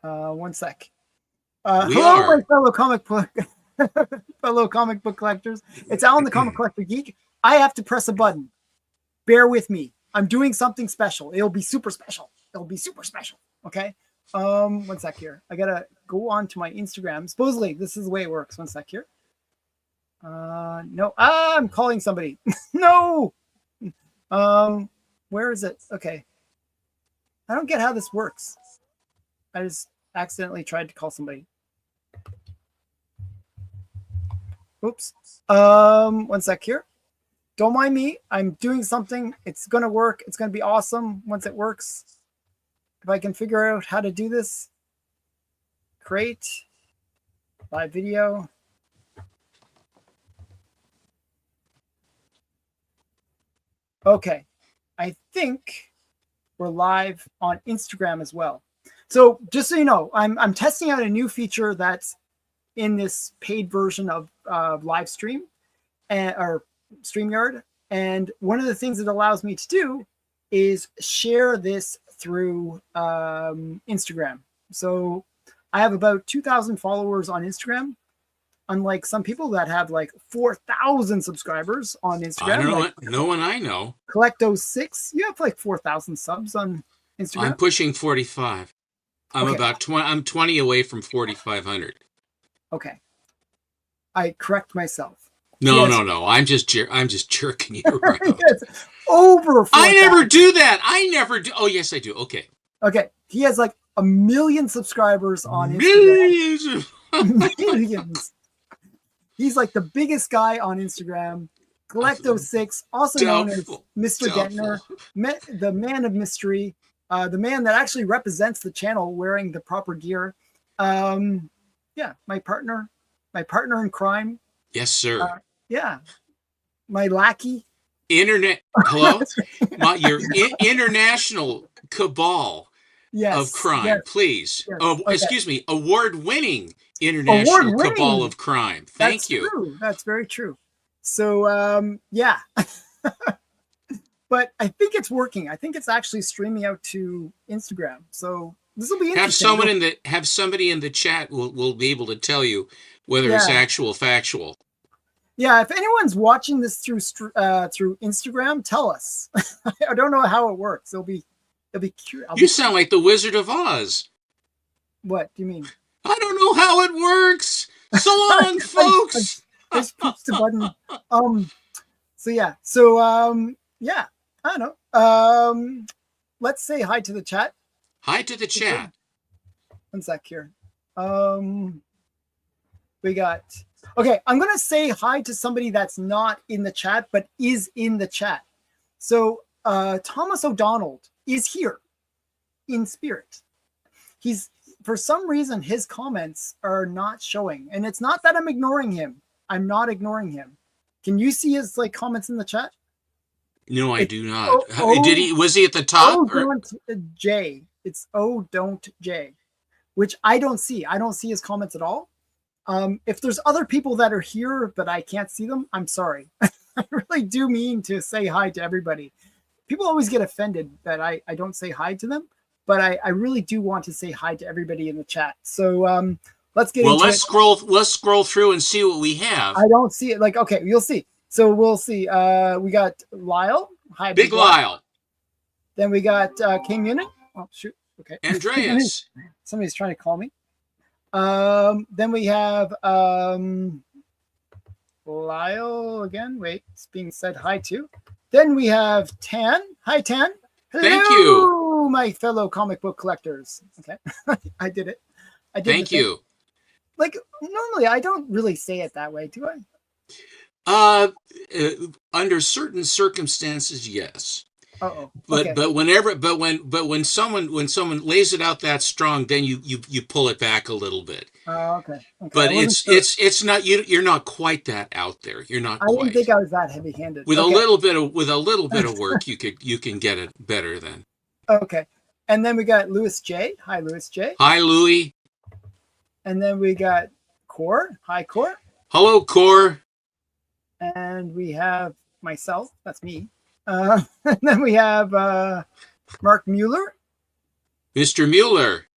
One sec. We Hello, are. my fellow comic book collectors. It's Alan, the Comic Collector Geek. I have to press a button. Bear with me. I'm doing something special. It'll be super special. Okay. One sec here. I gotta go on to my Instagram. Supposedly, this is the way it works. One sec here. No. I'm calling somebody. No. Where is it? Okay. I don't get how this works. I just accidentally tried to call somebody. Oops. One sec here. Don't mind me. I'm doing something. It's going to work. It's going to be awesome once it works. If I can figure out how to do this. Create. Live video. Okay. I think we're live on Instagram as well. So just so you know, I'm testing out a new feature that's in this paid version of live stream or StreamYard. And one of the things it allows me to do is share this through Instagram. So I have about 2,000 followers on Instagram, unlike some people that have like 4,000 subscribers on Instagram. I don't know. No one I know. Collecto6, you have like 4,000 subs on Instagram. I'm pushing 45. I'm about 20. I'm 20 away from 4,500. Okay. I correct myself. No. I'm just jerking you around. Yes. Over 4,000. I never do that. I never do. Oh, yes, I do. Okay. Okay. He has like 1 million subscribers on Instagram. Millions. He's like the biggest guy on Instagram. Collecto6, also known as Mr. Gentner, the man of mystery, the man that actually represents the channel wearing the proper gear. Yeah, my partner in crime. Yes, sir. Yeah, my lackey. Hello? Your international cabal of crime, please. Yes. Okay. Excuse me, award-winning international cabal of crime. Thank you. True. That's very true. So, yeah. But I think it's working. I think it's actually streaming out to Instagram. So this will be interesting. Have somebody in the chat will be able to tell you whether it's actual factual. Yeah, if anyone's watching this through Instagram, tell us. I don't know how it works. It'll be curious. You sound like the Wizard of Oz. What do you mean? I don't know how it works. So long, folks. Just push the button. So yeah. So yeah. I don't know. Let's say hi to the chat. Hi to the chat. One sec here. We got. Okay, I'm gonna say hi to somebody that's not in the chat but is in the chat. So Thomas O'Donnell is here in spirit. He's, for some reason, his comments are not showing, and it's not that I'm ignoring him. I'm not ignoring him. Can you see his comments in the chat? No, I do not. Did he? Was he at the top? Don't J. It's don't J, which I don't see. I don't see his comments at all. If there's other people that are here but I can't see them, I'm sorry. I really do mean to say hi to everybody. People always get offended that I don't say hi to them, but I really do want to say hi to everybody in the chat. So let's get into it. Let's scroll through and see what we have. I don't see it. Okay, you'll see. So we'll see. We got Lyle. Hi, Big Lyle. Then we got King Unit. Oh, shoot. Okay. Andreas. Somebody's trying to call me. Then we have Lyle again. Wait, it's being said hi to. Then we have Tan. Hi, Tan. Hello, thank you, my fellow comic book collectors. Okay, I did it. I did. Thank you. Normally, I don't really say it that way, do I? Under certain circumstances, yes. Uh-oh. But when someone lays it out that strong, then you pull it back a little bit. Oh, okay. But it's not you're not quite that out there. You're not. I didn't think I was that heavy-handed. With a little bit of work, you can get it better then. Okay, and then we got Louis J. Hi, Louis J. Hi, Louis. And then we got Core. Hi, Core. Hello, Core. And we have myself. That's me. And then we have Mark Mueller. Mr. Mueller.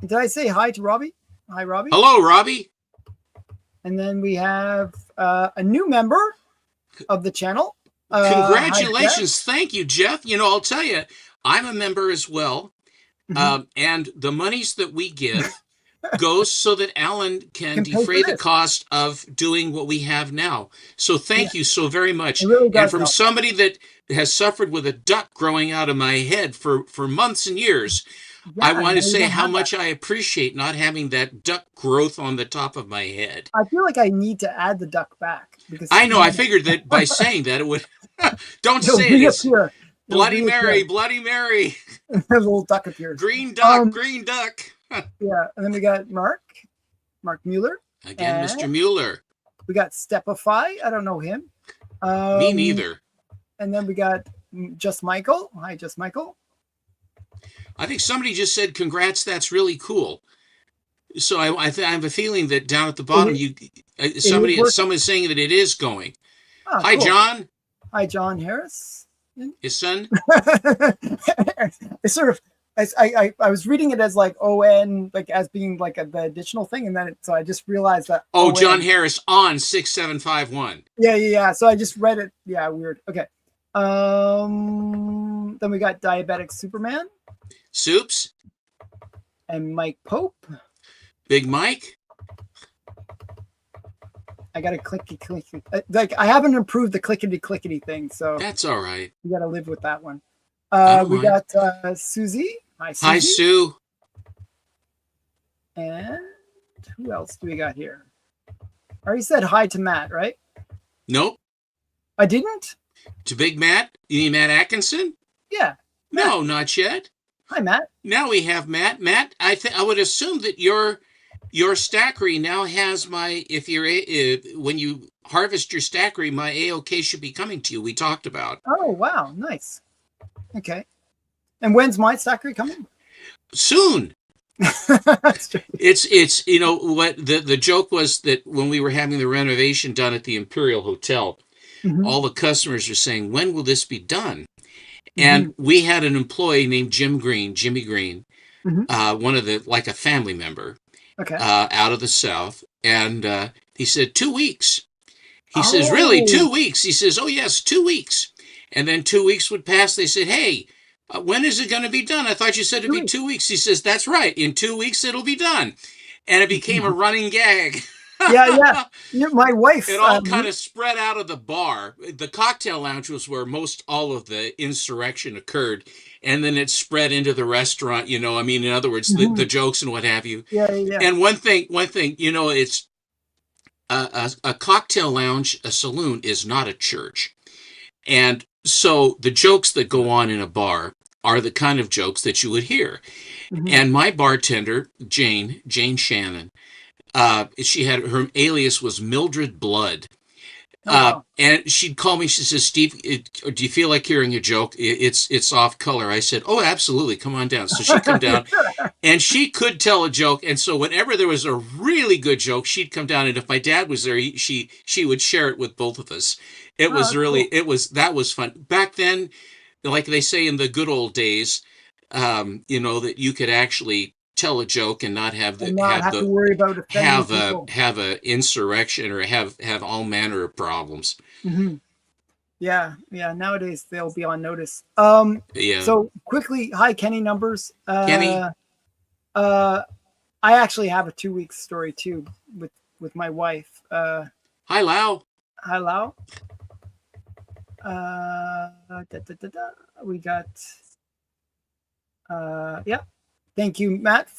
Did I say hi to Robbie? Hi, Robbie. Hello, Robbie. And then we have a new member of the channel. Hi, Congratulations. Thank you, Jeff. You know, I'll tell you, I'm a member as well. Jeff. And the monies that we give goes so that Alan can Can pay for defray the this. cost of doing what we have now. So thank you so very much. It really And does from help. somebody that has suffered with a duck growing out of my head for months and years, I Yeah, want now to you say don't how have much that. I appreciate not having that duck growth on the top of my head. I feel like I need to add the duck back because I know, I figured that by saying that it would. Don't it'll say it. It's reappear. It'll Bloody Mary, reappear. Bloody Mary, A little duck appears. green duck, green duck. Yeah, and then we got Mark Mueller, Again, and Mr. Mueller. we got Stepify. I don't know him. Me neither. And then we got Just Michael. Hi, Just Michael. I think somebody just said, "Congrats, that's really cool." So I have a feeling that down at the bottom, someone's saying that it is going. Oh, Hi, cool. John. Hi, John Harris. His son. It's sort of. I was reading it as like ON, like as being like the additional thing, and then so I just realized that. Oh, ON. John Harris on 6751. Yeah. So I just read it. Yeah, weird. Okay. Then we got Diabetic Superman Soups. and Mike Pope. Big Mike. I got to clicky. Like I haven't improved the clickety thing, so That's all right. you got to live with that one. don't We mind. got Susie. Hi, Susie. Hi, Sue. And who else do we got here? I already said hi to Matt, right? Nope. I didn't? To Big Matt. You mean Matt Atkinson? Yeah. No, not yet. Hi, Matt. Now we have Matt. Matt, I would assume that your stackery now has my, when you harvest your stackery, my AOK should be coming to you. We talked about. Oh, wow. Nice. Okay. And when's my stackery coming? Soon. It's you know what the joke was that when we were having the renovation done at the Imperial Hotel, all the customers are saying, when will this be done? And we had an employee named Jimmy Green, one of the, like a family member, out of the South. And he said, 2 weeks. He says, really, 2 weeks? He says, oh, yes, 2 weeks. And then 2 weeks would pass. They said, hey, when is it going to be done? I thought you said it'd be 2 weeks. He says, that's right. In 2 weeks, it'll be done. And it became a running gag. Yeah. My wife. It all kind of spread out of the bar. The cocktail lounge was where most all of the insurrection occurred. And then it spread into the restaurant, you know, I mean, in other words, the jokes and what have you. Yeah. And one thing, you know, it's a cocktail lounge, a saloon is not a church. And so the jokes that go on in a bar are the kind of jokes that you would hear. And my bartender, Jane Shannon, she had, her alias was Mildred Blood. And she'd call me, she says, Steve, do you feel like hearing a joke? It's off color. I said, oh, absolutely. Come on down. So she'd come down and she could tell a joke. And so whenever there was a really good joke, she'd come down. And if my dad was there, she would share it with both of us. It was really, cool. That was fun. Back then, like they say in the good old days, you know, that you could actually tell a joke and not have to worry about have a insurrection or have all manner of problems. Yeah. Nowadays they'll be on notice. Yeah. So quickly, hi Kenny Numbers. Kenny. I actually have a 2 week story too with my wife. Hi Lau. Hi Lau. We got. Yeah. Thank you, Matt,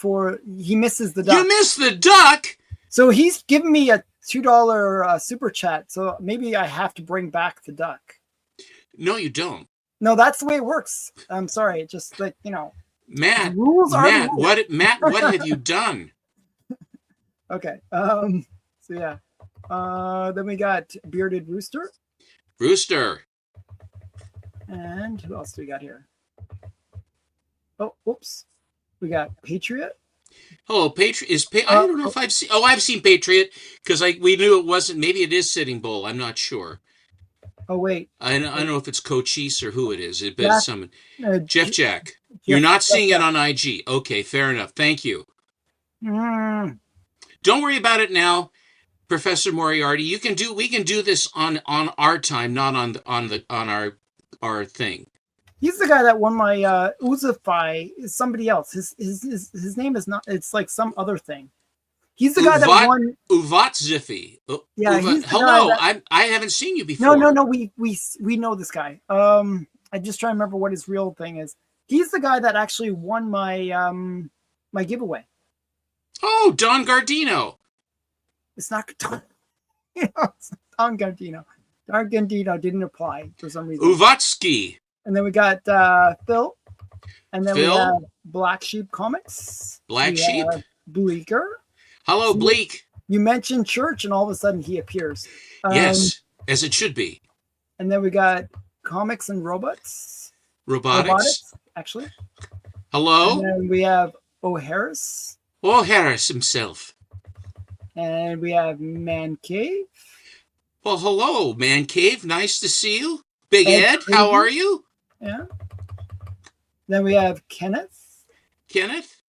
he misses the duck. You missed the duck? So he's given me a $2 super chat. So maybe I have to bring back the duck. No, you don't. No, that's the way it works. I'm sorry. It's just like, you know. Matt, rules are Matt, rules. what have you done? Okay. So yeah. Then we got Bearded Rooster. And who else do we got here? Oh, oops. We got Patriot. Oh, Patriot I don't know if I've seen. Oh, I've seen Patriot because we knew it wasn't. Maybe it is Sitting Bull. I'm not sure. Oh wait. I don't know if it's Cochise or who it is. But it's someone. Jeff Jack. You're not seeing it on IG. Okay, fair enough. Thank you. Mm, Don't worry about it now, Professor Moriarty. We can do this on our time, not on our thing. he's the guy that won my Uzify. Is somebody else? His name is not. It's like some other thing. He's the guy that Uvat won. Uvat Ziffy. Yeah, he's the guy Hello, that. I haven't seen you No, before. no, no. We know this guy. I just try to remember what his real thing is. He's the guy that actually won my giveaway. Oh, Don Gardino. It's not Don. It's Don Gardino. Don Gardino didn't apply for some reason. Uvatsky. And then we got Phil. And then we Phil? have Black Sheep Comics. Black We Sheep. have Bleaker. Hello, Bleak. You mentioned Church, and all of a sudden he appears. Yes, as it should be. And then we got Comics and Robots. Robotics. Actually. Hello. And then we have O'Harris. Oh, Harris himself. And we have Man Cave. Well, hello, Man Cave. Nice to see you. Big Ed Ed, how Crazy. are you? Yeah. Then we have Kenneth. Kenneth?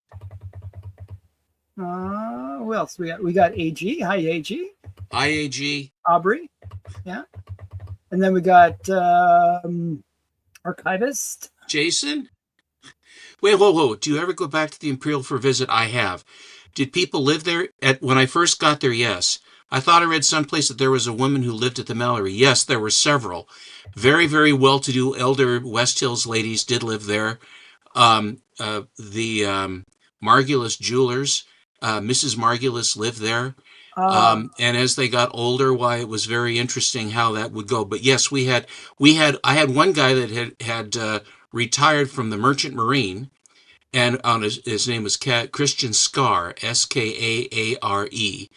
Who else we got? We got AG. Hi, AG. IAG. Aubrey. Yeah. And then we got Archivist. Jason? Wait, whoa. Do you ever go back to the Imperial for a visit? I have. Did people live there? When I first got there, yes. I thought I read someplace that there was a woman who lived at the Mallory. Yes, there were several. Very, very well-to-do elder West Hills ladies did live there. The Margulis Jewelers, Mrs. Margulis lived there. And as they got older, why, it was very interesting how that would go. But yes, I had one guy that had retired from the Merchant Marine, and his name was Christian Scar, Skaare,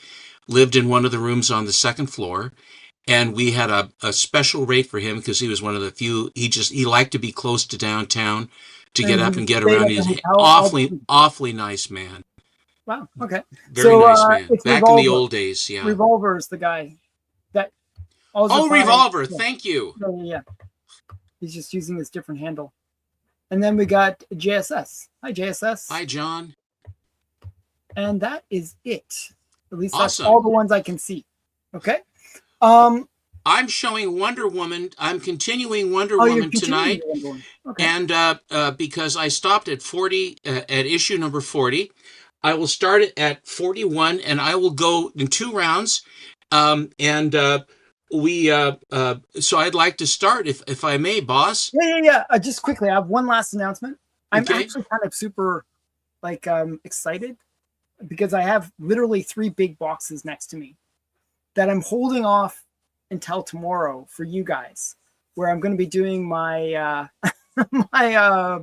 lived in one of the rooms on the second floor. And we had a special rate for him because he was one of the few. He liked to be close to downtown to get up and get around. He's an awfully nice man. Wow. Okay. Very nice man. It's Back Revolver. in the old days, yeah. Revolver is the guy that. Oh, Revolver. Thank you. Yeah. He's just using this different handle. And then we got JSS. Hi, JSS. Hi, John. And that is it. At least Awesome. that's all the ones I can see. Okay. I'm showing Wonder Woman. I'm continuing Wonder Woman tonight. Wonder Woman. Okay. And because I stopped at 40, at issue number 40, I will start it at 41, and I will go in 2 rounds. So I'd like to start, if I may, boss. Yeah. Just quickly, I have one last announcement. I'm Okay. actually kind of super, excited because I have literally 3 big boxes next to me that I'm holding off until tomorrow for you guys, where I'm going to be doing my my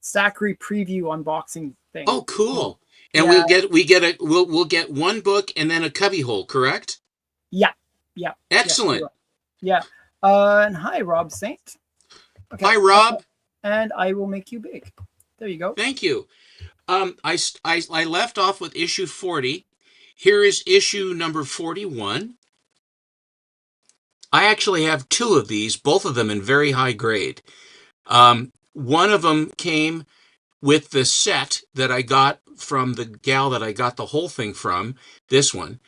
Zachary preview unboxing thing. Oh, cool! And Yeah. we'll get one book and then a cubbyhole, correct? Yeah. Excellent. Yeah. And hi, Rob Saint. Okay. Hi, Rob. And I will make you big. There you go. Thank you. I left off with issue 40. Here is issue number 41. I actually have 2 of these, both of them in very high grade. One of them came with the set that I got from the gal that I got the whole thing from, this one.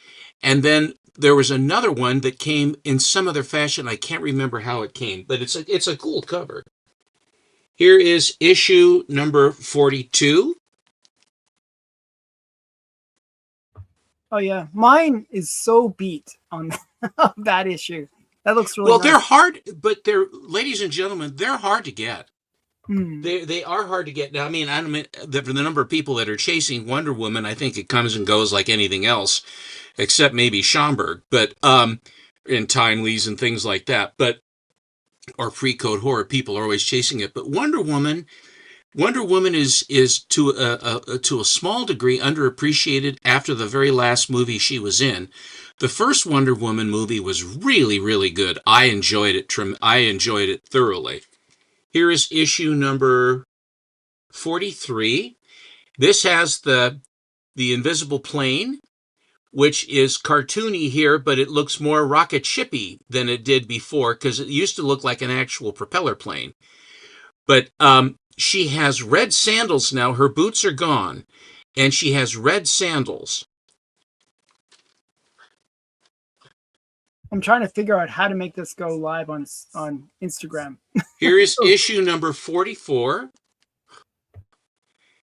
And then there was another one that came in some other fashion. I can't remember how it came, but it's a cool cover. Here is issue number 42. Oh yeah, mine is so beat on that issue. That looks really Well, nice. they're hard, but ladies and gentlemen, they're hard to get. Hmm. They are hard to get. Now, I mean, for the number of people that are chasing Wonder Woman, I think it comes and goes like anything else, except maybe Schomburg, but in Timely's and things like that. But or pre-code horror, people are always chasing it. But Wonder Woman is to a small degree underappreciated after the very last movie she was in. The first Wonder Woman movie was really, really good. I enjoyed it thoroughly. Here is issue number 43. This has the invisible plane, which is cartoony here, but it looks more rocket shippy than it did before because it used to look like an actual propeller plane. But she has red sandals now. Her boots are gone. and she has red sandals. I'm trying to figure out how to make this go live on Instagram. Here is issue number 44.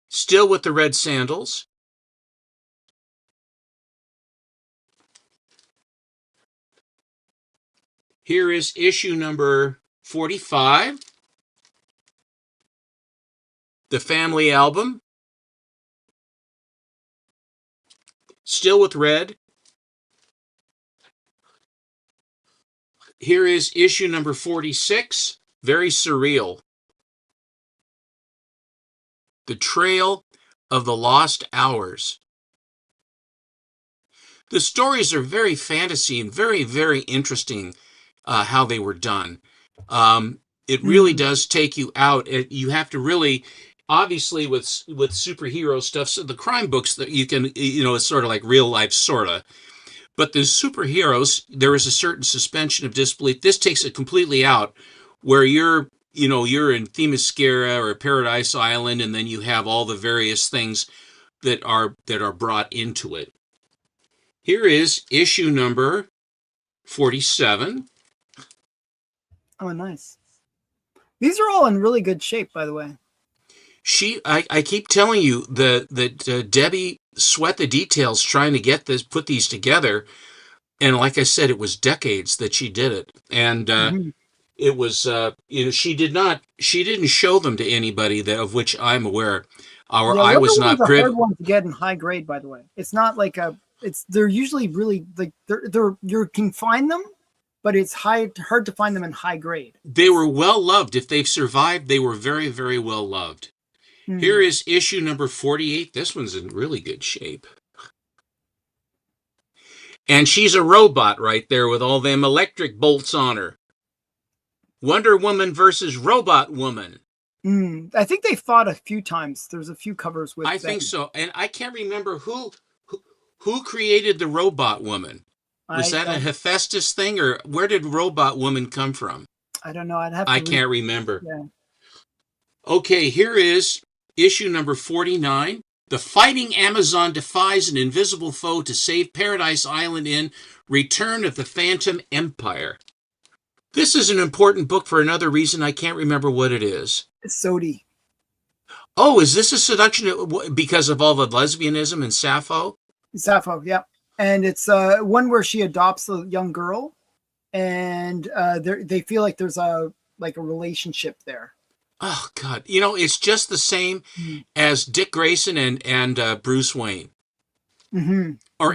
Still with the red sandals. Here is issue number 45. The family album. Still with red. Here is issue number 46. Very surreal. The Trail of the Lost Hours. The stories are very fantasy and very, very interesting how they were done. It really does take you out. You have to really, obviously, with superhero stuff, so the crime books that you can, it's sort of like real life, sort of. But the superheroes, there is a certain suspension of disbelief. This takes it completely out, where you're in Themyscira or Paradise Island, and then you have all the various things that are brought into it. Here is issue number 47. Oh, nice. These are all in really good shape, by the way. I keep telling you that Debbie sweat the details trying to put these together, and like I said, it was decades that she did it, and it was she didn't show them to anybody of which I'm aware, or I was not privy. A hard one to get in high grade, by the way. It's not like they're usually really like you can find them, but it's hard to find them in high grade. They were well loved. If they've survived, they were very, very well loved. Here is issue number 48. This one's in really good shape. And she's a robot right there with all them electric bolts on her. Wonder Woman versus Robot Woman. I think they fought a few times. There's a few covers with I think so. And I can't remember who created the Robot Woman. Was that a Hephaestus thing, or where did Robot Woman come from? I don't know. I can't remember. Yeah. Okay, here is issue number 49. The Fighting Amazon defies an invisible foe to save Paradise Island in Return of the Phantom Empire. This is an important book for another reason. I can't remember what it is. It's Sodi. Oh, is this a seduction because of all the lesbianism in Sappho? Sappho, yeah. And it's one where she adopts a young girl, and they feel like there's a relationship there. Oh God! It's just the same as Dick Grayson and Bruce Wayne, or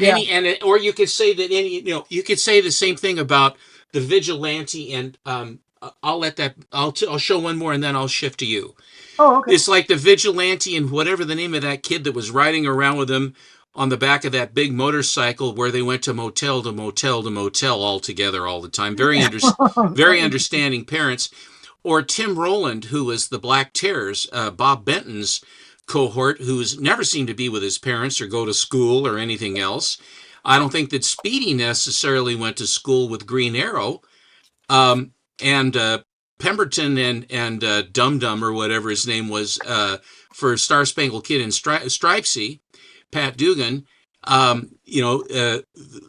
or you could say that you could say the same thing about the Vigilante, and I'll show one more and then I'll shift to you. Oh, okay. It's like the Vigilante and whatever the name of that kid that was riding around with him on the back of that big motorcycle, where they went to motel to motel to motel all together all the time. Very understanding parents. Or Tim Rowland, who was the Black Terrors, Bob Benton's cohort, who's never seemed to be with his parents or go to school or anything else. I don't think that Speedy necessarily went to school with Green Arrow. And Pemberton and Dum Dum, or whatever his name was, for Star Spangled Kid and Stripesy, Pat Dugan,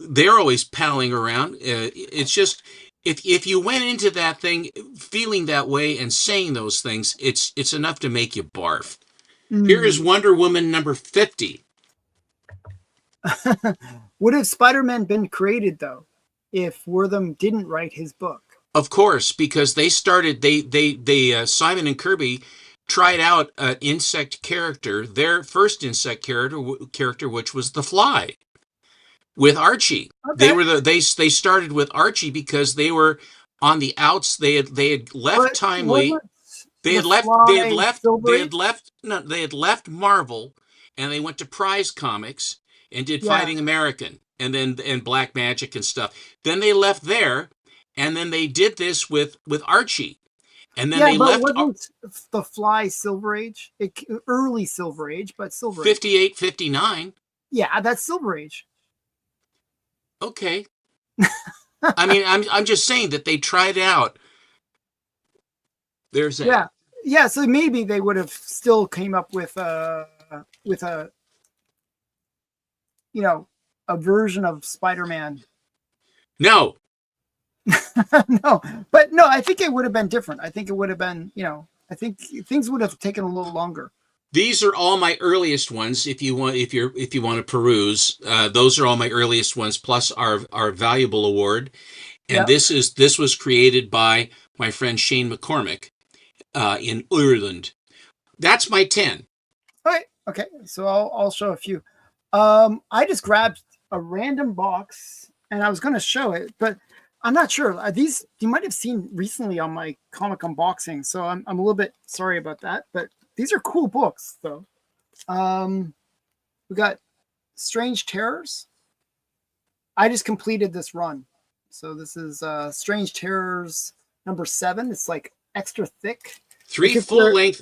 they're always palling around. It's just, if you went into that thing feeling that way and saying those things, it's enough to make you barf. Here is Wonder Woman number 50. Would have Spider-Man been created, though, if Wortham didn't write his book? Of course, because they started, Simon and Kirby tried out an insect character, their first insect character, which was the Fly, with Archie. Okay. They started with Archie because they were on the outs. They had left Timely. They had left Marvel, and they went to Prize Comics and did Fighting American, and Black Magic and stuff. Then they left there, and then they did this with Archie. And then they left. Wasn't the Fly Silver Age? Early Silver Age, but Silver Age. 58, 59. Yeah, that's Silver Age. Okay. I mean, I'm just saying that they tried out. Yeah. So maybe they would have still came up with a a version of Spider-Man. No, No, but no, I think it would have been different. I think it would have been, I think things would have taken a little longer. these are all my earliest ones. If you want, if you want to peruse, those are all my earliest ones. Plus our valuable award, and Yeah. this was created by my friend Shane McCormick in Ireland. That's my 10. All right. Okay. So I'll show a few. I just grabbed a random box and I was going to show it, but I'm not sure. These you might have seen recently on my comic unboxing, so I'm a little bit sorry about that. But these are cool books, though. We got Strange Terrors. I just completed this run, so this is Strange Terrors number 7. It's like extra thick. Three full length.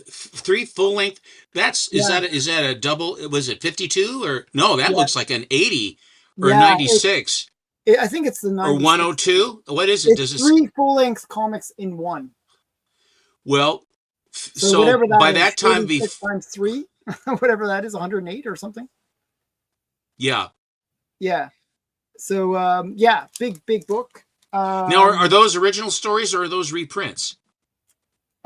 Is that a double? Was it 52 or no? That looks like an 80 or 96. I think it's the 96. Or 102. What is it? It's 3 full length comics in one. Well, so by that time, times 3, whatever that is, 108 or something. Yeah. Yeah. So big book. Now, are those original stories or are those reprints?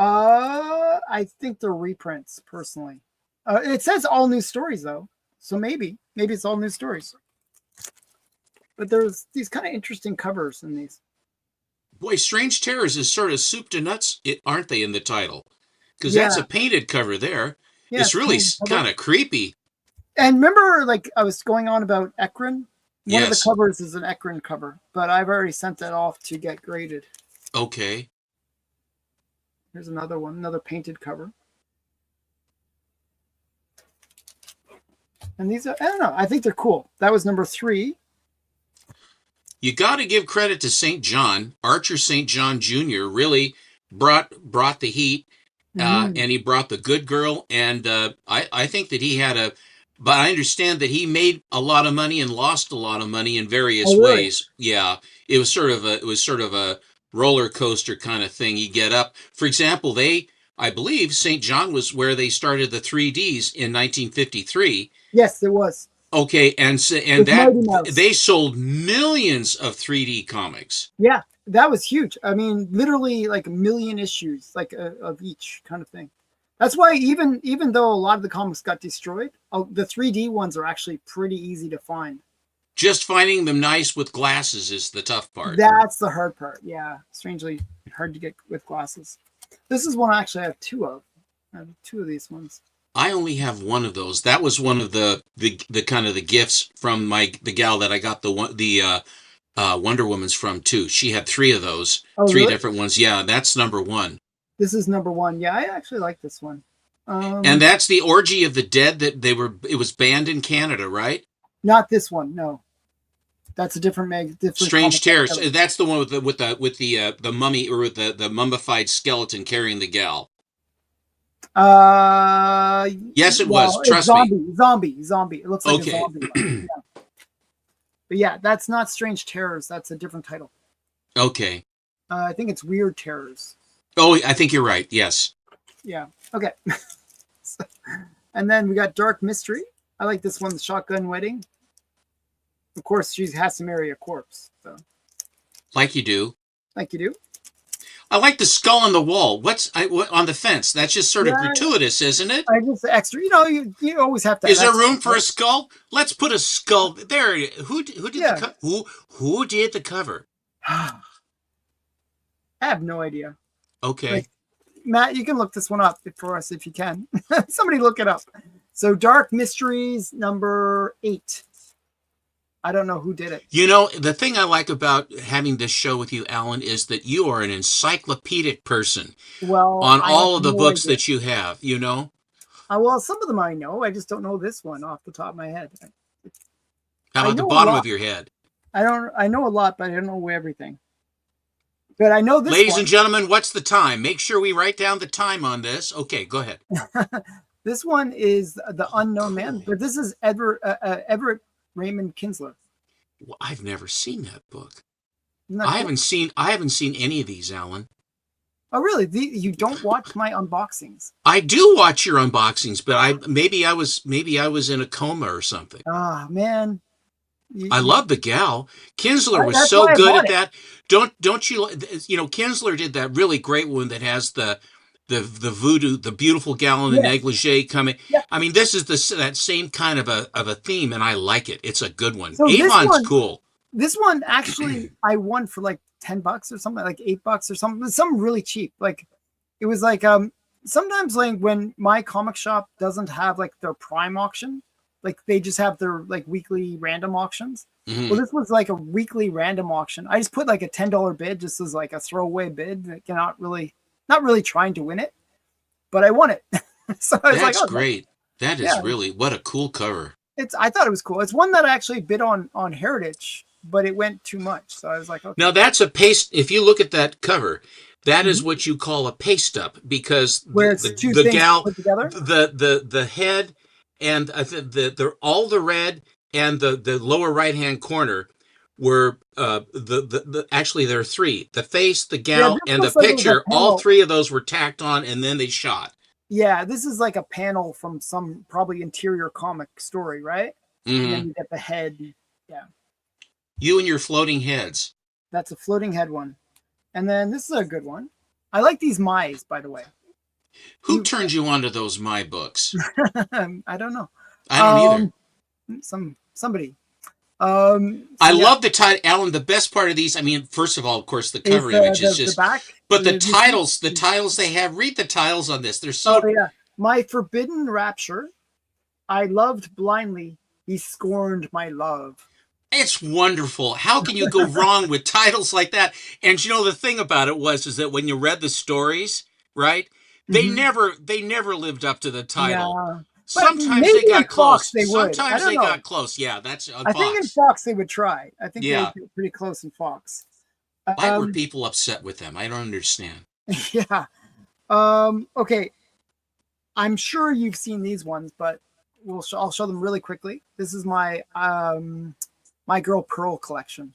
I think they're reprints, personally. It says all new stories, though, so maybe it's all new stories. But there's these kind of interesting covers in these. Boy, Strange Terrors is sort of soup to nuts, aren't they, in the title? Because that's a painted cover there. Yeah, it's really kind of creepy. And remember, like, I was going on about Ekron? One of the covers is an Ekron cover, but I've already sent that off to get graded. Okay. Here's another one, another painted cover. And these are, I don't know, I think they're cool. That was number 3. You got to give credit to St. John. Archer St. John Jr. really brought the heat, and he brought the Good Girl. And I think that he had but I understand that he made a lot of money and lost a lot of money in various ways. Yeah, it was sort of a roller coaster kind of thing. You get up. For example, I believe St. John was where they started the 3Ds in 1953. Yes, it was. Okay, and that they sold millions of 3D comics. Yeah, that was huge. I mean, literally like a million issues, like of each kind of thing. That's why even though a lot of the comics got destroyed, the 3D ones are actually pretty easy to find. Just finding them nice with glasses is the tough part. That's the hard part. Yeah, strangely hard to get with glasses. This is one I actually have 2 of. I have 2 of these ones. I only have 1 of those. That was one of the kind of the gifts from the gal that I got the Wonder Woman's from too. She had 3 of those, 3 different ones. Yeah, that's number 1. This is number 1. Yeah, I actually like this one. And that's the Orgy of the Dead that it was banned in Canada, right? Not this one, no. That's a different Strange Terrors. That's the one with the mummy, or with the mummified skeleton carrying the gal. Yes, it was. Trust me. Zombie. It looks like a zombie one. Yeah. But yeah, that's not Strange Terrors. That's a different title. Okay. I think it's Weird Terrors. Oh, I think you're right. Yes. Yeah. Okay. And then we got Dark Mystery. I like this one, The Shotgun Wedding. Of course, she has to marry a corpse. So. Like you do. Like you do. I like the skull on the wall. What's on the fence? That's just sort of gratuitous, isn't it? I just extra. You always have to. Is there room for a skull? Let's put a skull there. Who did who did the cover? I have no idea. Okay. Like, Matt, you can look this one up for us if you can. Somebody look it up. So Dark Mysteries number 8. I don't know who did it. You know, the thing I like about having this show with you, Alan, is that you are an encyclopedic person. Well, on all of the books that you have, you know? Well, some of them I know. I just don't know this one off the top of my head. How about the bottom of your head? I know a lot, but I don't know everything. But I know this Ladies and gentlemen, what's the time? Make sure we write down the time on this. Okay, go ahead. This one is The Unknown Man, but this is Everett Raymond Kinsler. Well, I've never seen that book. I haven't seen any of these, Alan. Oh, really? You don't watch my unboxings? I do watch your unboxings, but maybe I was in a coma or something. Ah, man. I love the gal. Kinsler was That's so why I good bought at it. that. Don't you? Kinsler did that really great one that has the voodoo, the beautiful gal in the Yes. negligee coming. Yeah. I mean, this is that same kind of a theme, and I like it. It's a good one. So Avon's cool. this one actually I won for like $10 or something, like $8 or something, something really cheap. Like it was like sometimes like when my comic shop doesn't have like their prime auction, like they just have their like weekly random auctions. Well, Hmm. this was like a weekly random auction. I just put like a $10 bid just as like a throwaway bid, like not really trying to win it, but I won it. So I was like, That's oh great. That yeah, is really what a cool cover. it's I thought it was cool. It's one that I actually bid on Heritage, but it went too much. So I was like, Now okay. that's a paste. If you look at that cover, that is Mhm. what you call a paste up because Where it's two the things gal, put together. the head, and the all the red and the lower right hand corner were the actually there are three: the face, the Yeah, gal, this and the looks like it was a picture. All panel. three of those were tacked on, and then they shot. Yeah, this is like a panel from some probably interior comic story, right? And then Hmm. you get the head. Yeah, You and your floating heads. that's a floating head one. And then this is a good one. I like these Mai's, by the way. Who You, turned you onto those my books? I don't know. I don't either. Um, somebody. So I yeah, love the title, Alan. The best part of these, I mean, first of all, of course, the is cover image is the just, back but the issue? the titles they have, read the titles on this. They're Oh so, yeah, my forbidden rapture. I loved blindly. He scorned my love. it's wonderful. How can you go wrong with titles like that? And the thing about it is that when you read the stories, right, Mm-hmm. they never lived up to the title. No, but Sometimes they maybe in got Fox close. they would. I Sometimes don't they know. got close. Yeah, that's on I think in Fox. Fox they would try. I think they Yeah. would get pretty close in Fox. Why were people upset with them? I don't understand. Yeah. Okay. I'm sure you've seen these ones, but I'll show them really quickly. This is my Girl Pearl collection.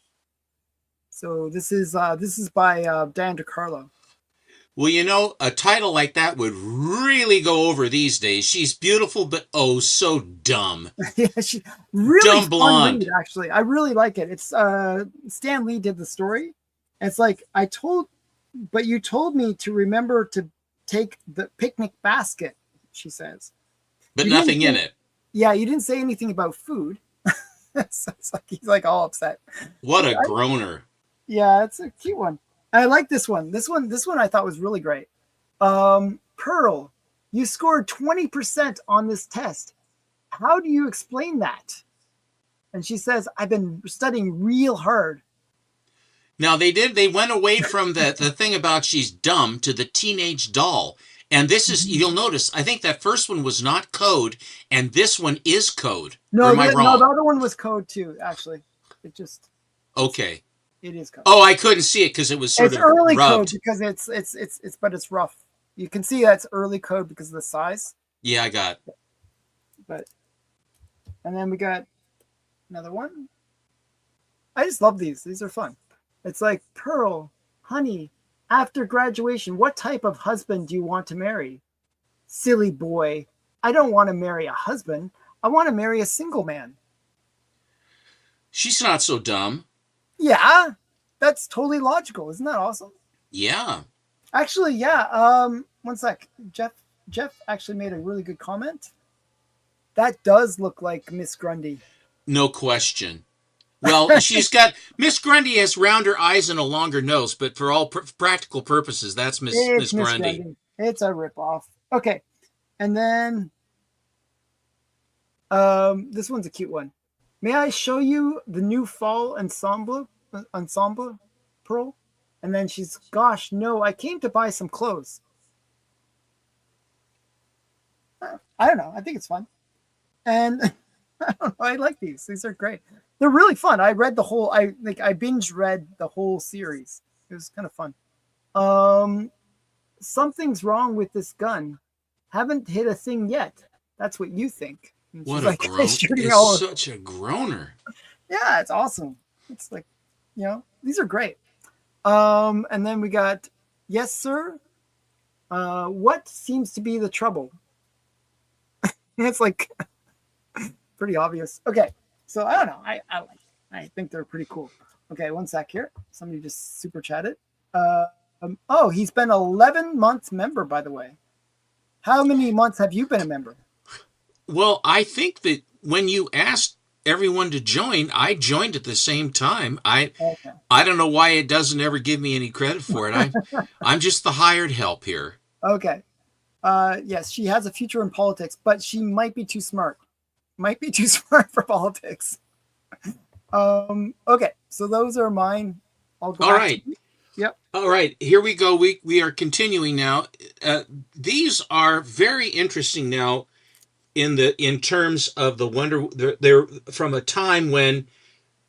So this is by Dan DeCarlo. Well, a title like that would really go over these days. She's beautiful, but oh, so dumb. Yeah, she really Dumb fun read blonde. actually. I really like it. It's Stan Lee did the story. It's like but you told me to remember to take the picnic basket, she says. But You didn't nothing in say, it. yeah, you didn't say anything about food. So it's like he's like all upset. What a groaner. Yeah, it's a cute one. I like this one. This one I thought was really great. Pearl, you scored 20% on this test. How do you explain that? And she says, I've been studying real hard. Now they went away from the thing about she's dumb to the teenage doll. And this is, Mhm. you'll notice, I think that first one was not code, and this one is code. Or No, am I no, the wrong? other one was code too, actually. It just it's Okay. it is code. Oh, I couldn't see it because it was sort It's of early code rubbed. because it's but it's rough. You can see that's early code because of the size. Yeah, I got. But and then we got another one. I just love these. These are fun. It's like Pearl, honey, after graduation, what type of husband do you want to marry? Silly boy. I don't want to marry a husband. I want to marry a single man. She's not so dumb. Yeah, that's totally logical. Isn't that awesome? Yeah. Actually, yeah. One sec. Jeff actually made a really good comment. That does look like Miss Grundy. No question. Well, she's got Miss Grundy has rounder eyes and a longer nose, but for all practical purposes, that's It's Miss Miss Grundy. Grundy. It's a ripoff. Okay, and then this one's a cute one. May I show you the new fall ensemble, Pearl? And then she's, gosh, no, I came to buy some clothes. I don't know. I think it's fun. And I don't know, I like these. These are great. They're really fun. I read the whole I binge read the whole series. It was kind of fun. Something's wrong with this gun. Haven't hit a thing yet. That's what you think. And What she's a like groan! shooting Is all. such a groaner. Yeah, it's awesome. It's like, these are great. And then we got, yes, sir. What seems to be the trouble? It's like pretty obvious. Okay, so I don't know. I like it. I think they're pretty cool. Okay, one sec here. Somebody just super chatted. Oh, he's been 11 months member, by the way. How many months have you been a member? Well, I think that when you asked everyone to join, I joined at the same time. Okay. I don't know why it doesn't ever give me any credit for it. I'm just the hired help here. Okay. Yes, she has a future in politics, but she might be too smart. Might be too smart for politics. Okay, so those are mine. I'll go All back right. to Yep. All right, here we go. We are continuing now. These are very interesting now in terms of the wonder. They're from a time when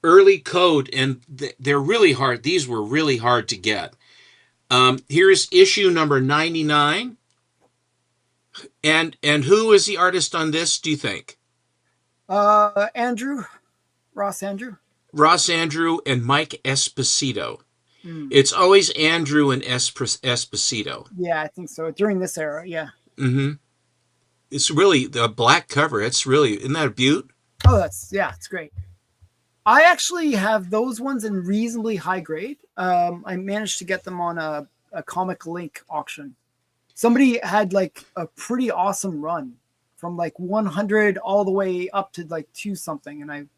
early code, and they're really hard. These were really hard to get. Here's issue number 99. And who is the artist on this, do you think? Andrew, Ross Andrew. Ross Andrew and Mike Esposito. Mm. It's always Andrew and Esposito. Yeah, I think so. During this era, yeah. Mm-hmm. It's really the black cover. It's really, isn't that a beaut? Oh, it's great. I actually have those ones in reasonably high grade. I managed to get them on a Comic Link auction. Somebody had like a pretty awesome run from like 100 all the way up to like 2 something, and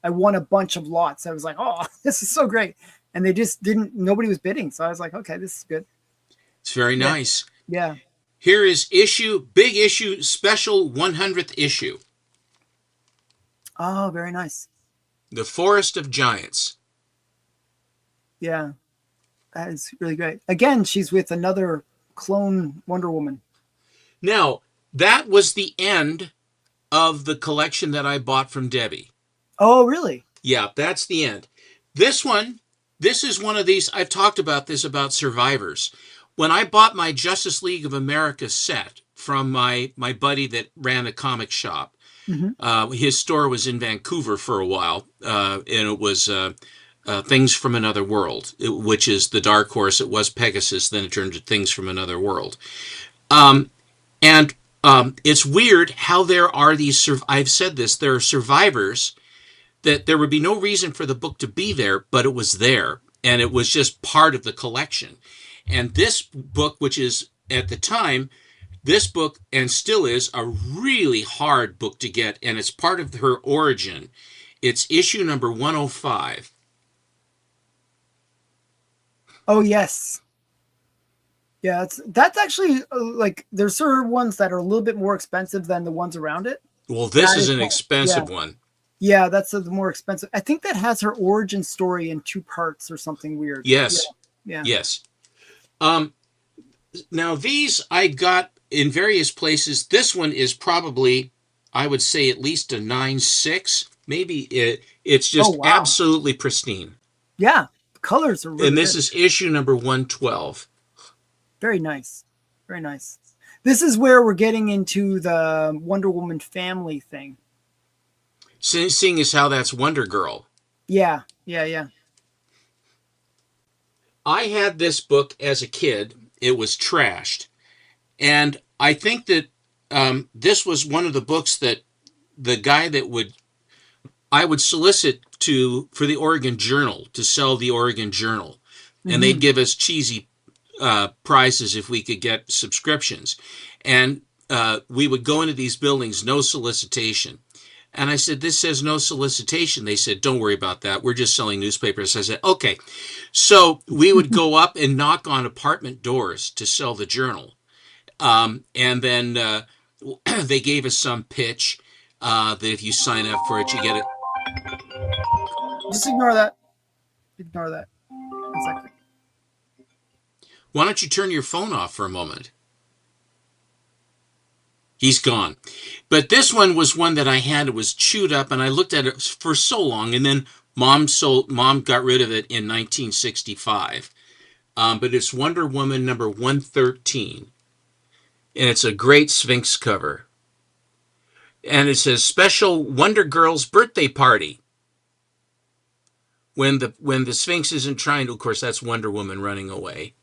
I won a bunch of lots. I was like, oh, this is so great. And they just nobody was bidding. So I was like, okay, this is good. It's very nice. Yeah. Here is big issue, special 100th issue. Oh, very nice. The Forest of Giants. Yeah. That is really great. Again, she's with another clone Wonder Woman. Now, that was the end of the collection that I bought from Debbie. Oh, really? Yeah, that's the end. This is one of these, I've talked about this about Survivors. When I bought my Justice League of America set from my buddy that ran a comic shop, his store was in Vancouver for a while, and it was Things from Another World, which is the Dark Horse. It was Pegasus, then it turned to Things from Another World. And it's weird how there are these, I've said this, there are survivors that there would be no reason for the book to be there, but it was there, and it was just part of the collection. And this book, which is at the time, this book, and still is, a really hard book to get, and it's part of her origin. It's issue number 105. Oh, yes. Yeah, that's actually like there's certain ones that are a little bit more expensive than the ones around it. Well, this is an expensive one. Yeah, that's the more expensive. I think that has her origin story in 2 parts or something weird. Yes. Yeah. Yes. Now, these I got in various places. This one is probably, I would say, at least a 9.6. Maybe it's just absolutely pristine. Yeah, the colors are really And this good. is issue number 112. Very nice. Very nice. This is where we're getting into the Wonder Woman family thing. Seeing as how that's Wonder Girl. Yeah. I had this book as a kid. It was trashed. And I think that this was one of the books that the guy that I would solicit for the Oregon Journal, to sell the Oregon Journal. And they'd give us cheesy prizes if we could get subscriptions. And we would go into these buildings, no solicitation. And I said, this says no solicitation. They said, don't worry about that. We're just selling newspapers. I said, okay. So we would go up and knock on apartment doors to sell the journal. And then they gave us some pitch that if you sign up for it, you get it. Just ignore that. Ignore that. Exactly. Why don't you turn your phone off for a moment? He's gone. But this one was one that I had. It was chewed up, and I looked at it for so long, and then Mom got rid of it in 1965. But it's Wonder Woman number 113. And it's a great Sphinx cover. And it says, Special Wonder Girl's Birthday Party. When the Sphinx isn't trying to, of course, that's Wonder Woman running away.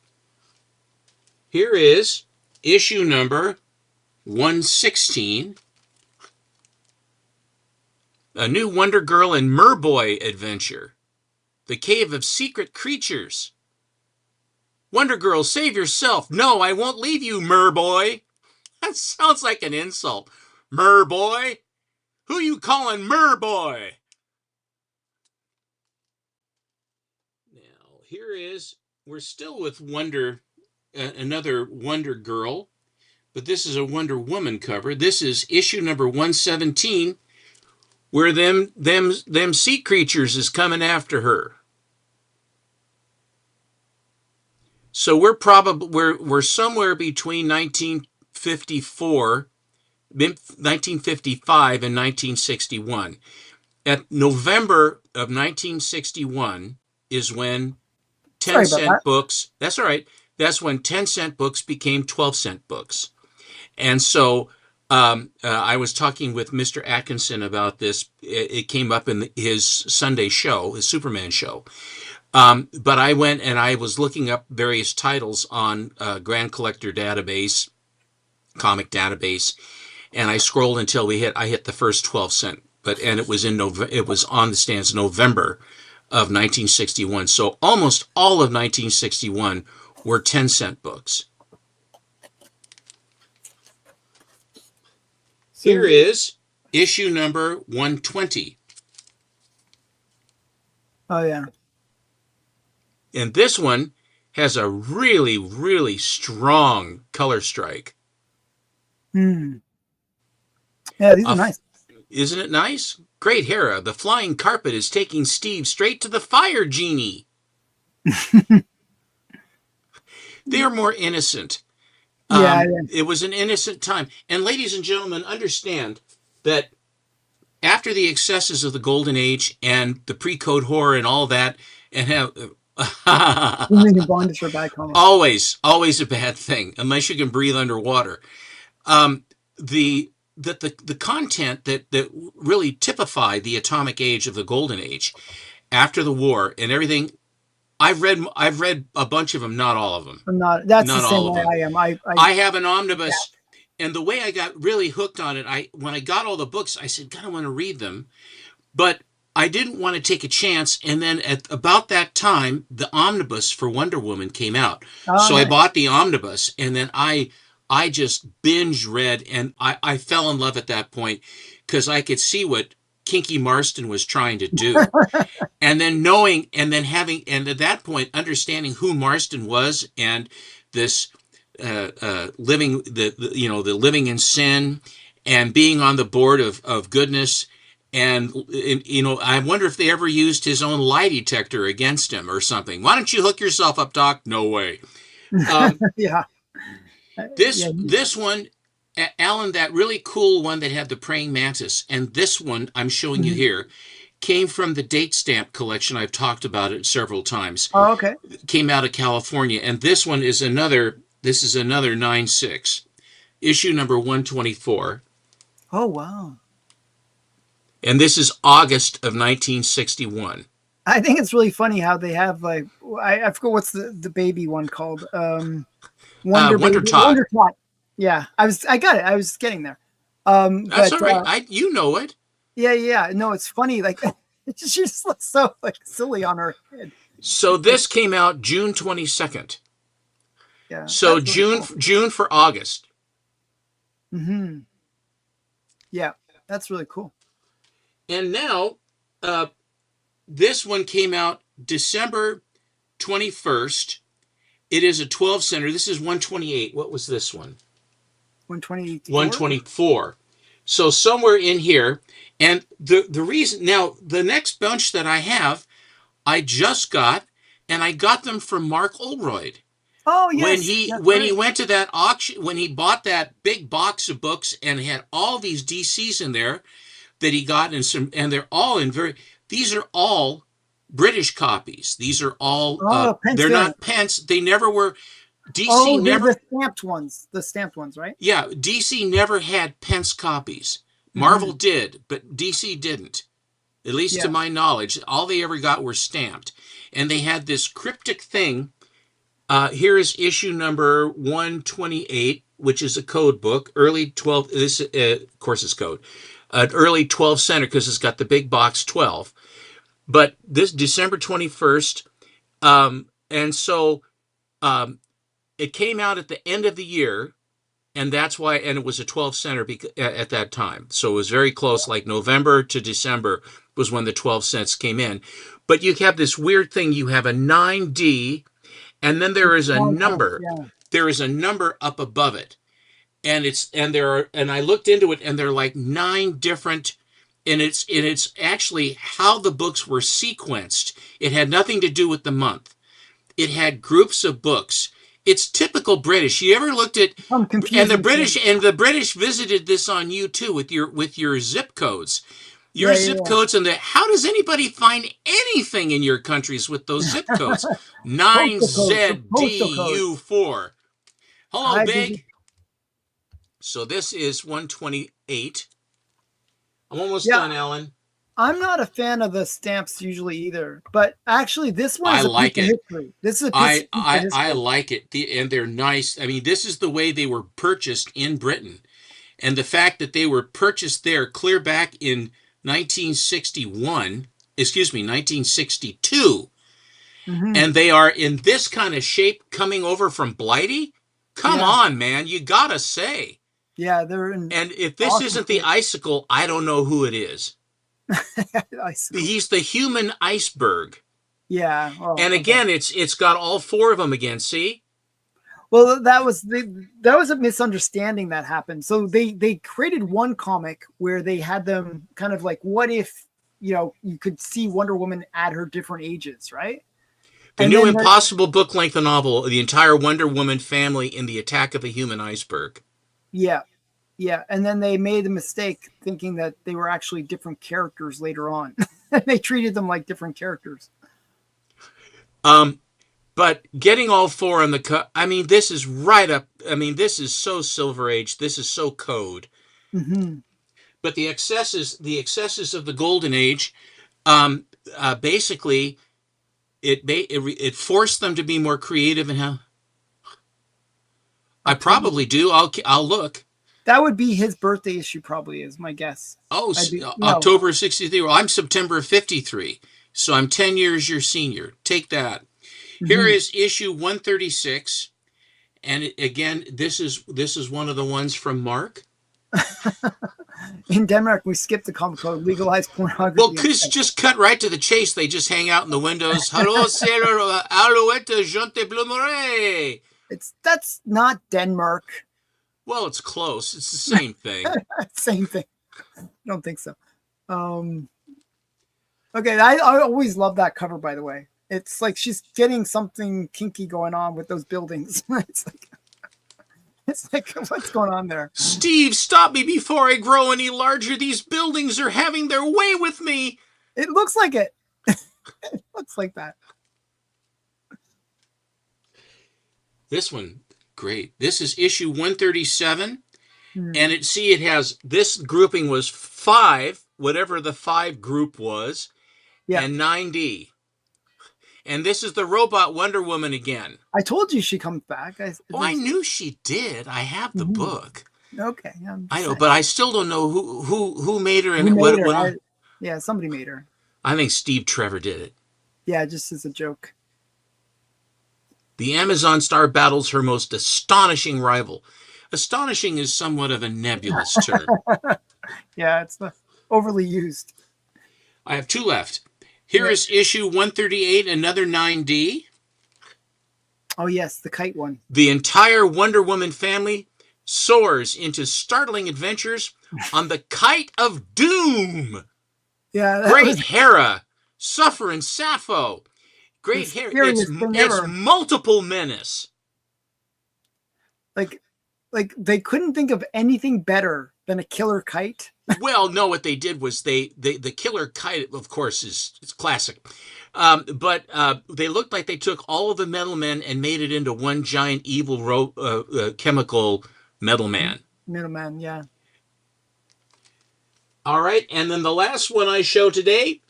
Here is issue number 116. A new Wonder Girl and Merboy adventure. The Cave of Secret Creatures. Wonder Girl, save yourself. No, I won't leave you, Merboy. That sounds like an insult. Merboy? Who you calling Merboy? Now, we're still with another Wonder Girl, but this is a Wonder Woman cover. This is issue number 117, where them sea creatures is coming after her. So we're somewhere between 1954, 1955 and 1961. At November of 1961 is when 10-cent books, that's all right, that's when 10-cent books became 12-cent books. And so I was talking with Mr. Atkinson about this. It came up in his Sunday show, his Superman show. But I went and I was looking up various titles on Grand Collector Database, Comic Database, and I scrolled until I hit the first 12-cent. And it was it was on the stands November of 1961. So almost all of 1961 were 10-cent books. Here is issue number 120. Oh, yeah. And this one has a really, really strong color strike. Yeah, these are nice. Isn't it nice? Great Hera, the flying carpet is taking Steve straight to the fire genie. They are more innocent. Yeah. It was an innocent time. And ladies and gentlemen, understand that after the excesses of the Golden Age and the pre-code horror and all that, and how bondage for bad comics. Always a bad thing, unless you can breathe underwater. The content that really typified the atomic age of the Golden Age after the war and everything. I've read a bunch of them, not all of them. That's not the same way I am. I have an omnibus, yeah. And the way I got really hooked on it, when I got all the books, I said, God, I want to read them. But I didn't want to take a chance. And then at about that time, the omnibus for Wonder Woman came out. So nice. I bought the omnibus, and then I just binge read, and I fell in love at that point because I could see what Kinky Marston was trying to do. And then at that point, understanding who Marston was and this living living in sin and being on the board of goodness. And, I wonder if they ever used his own lie detector against him or something. Why don't you hook yourself up, Doc? No way. Yeah. This one, Alan, that really cool one that had the praying mantis, and this one I'm showing you here, came from the date stamp collection. I've talked about it several times. Oh, okay. It came out of California, and this one is another 9/6, issue number 124. Oh, wow. And this is August of 1961. I think it's really funny how they have I forget what's the baby one called. Wonder Tot. Yeah, I got it. I was getting there. That's all right. You know it. Yeah. No, it's funny. Like she just looks so silly on her head. So this came out June 22nd. Yeah. So June for August. Mm-hmm. Yeah, that's really cool. And now, this one came out December 21st. It is a 12-center. This is 128. What was this one? 124. So somewhere in here. And the reason, now, the next bunch that I have, I just got, and I got them from Mark Oldroyd. Oh, yes. When he went to that auction, when he bought that big box of books and had all these DCs in there, that he got and they're all these are all British copies. These are all they're not pence. They never were. DC never the stamped ones, right? Yeah, DC never had pence copies. Marvel did, but DC didn't. At least to my knowledge, all they ever got were stamped. And they had this cryptic thing. Here is issue number 128, which is a code book, early 12th. This, of course, is code. an early 12 center because it's got the big box 12. But this December 21st, and so it came out at the end of the year, and that's why, and it was a 12 center at that time. So it was very close, like November to December was when the 12 cents came in. But you have this weird thing. You have a 9D, and then there is a number. Yeah. There is a number up above it. And I looked into it, and there are like 9 different, and it's actually how the books were sequenced. It had nothing to do with the month. It had groups of books. It's typical British. You ever looked at, and the British visited this on you too with your zip codes. Your zip codes, and how does anybody find anything in your countries with those zip codes? 9ZDU4. Hello, Big. So this is 128. I'm almost done, Alan. I'm not a fan of the stamps usually either, but actually this one is I like it. History. This is a piece of history. I like it, and they're nice. I mean, this is the way they were purchased in Britain, and the fact that they were purchased there clear back in 1962, and they are in this kind of shape coming over from Blighty. Come on, man, you gotta say. Yeah, they're in. And if this isn't the icicle, I don't know who it is. He's the human iceberg. Yeah. Oh, and again, it's got all 4 of them again. See? Well, that was a misunderstanding that happened. So they created one comic where they had them kind of like, what if you could see Wonder Woman at her different ages, right? The new Impossible book length novel, the entire Wonder Woman family in the Attack of the Human Iceberg. Yeah. Yeah, and then they made the mistake thinking that they were actually different characters later on. They treated them like different characters. But getting all 4 on the I mean, this is right up. I mean, this is so Silver Age. This is so code. Mm-hmm. But the excesses of the Golden Age, basically, it forced them to be more creative and how. I probably do. I'll look. That would be his birthday issue, probably, is my guess. Oh, October 63. Well, I'm September 53, so I'm 10 years your senior. Take that. Mm-hmm. Here is issue 136, and again, this is one of the ones from Mark. In Denmark, we skipped the comic code, legalized pornography. Well, just cut right to the chase. They just hang out in the windows. Hello, Sailor Alouette, je te plumerai. That's not Denmark. Well, it's close. It's the same thing. Same thing. I don't think so. Okay, I always love that cover, by the way. It's like she's getting something kinky going on with those buildings. It's like, what's going on there? Steve, stop me before I grow any larger. These buildings are having their way with me. It looks like it. It looks like that. This one. Great. This is issue 137. And it has this grouping was 5, whatever the 5 group was, and 9D. And this is the robot Wonder Woman again. I told you she comes back. I knew she did. I have the book. Okay. I know, but I still don't know who made her. Yeah, somebody made her. I think Steve Trevor did it. Yeah, just as a joke. The Amazon star battles her most astonishing rival. Astonishing is somewhat of a nebulous term. Yeah, it's overly used. I have 2 left. Here is issue 138, another 9D. Oh, yes, the kite one. The entire Wonder Woman family soars into startling adventures on the Kite of Doom. Yeah, Great Hera, Suffer and Sappho. Great Hera. It's multiple menace. Like they couldn't think of anything better than a killer kite. Well, no, what they did was the killer kite, of course, is classic. But they looked like they took all of the metal men and made it into one giant evil chemical metal man. Metal man, yeah. All right, and then the last one I show today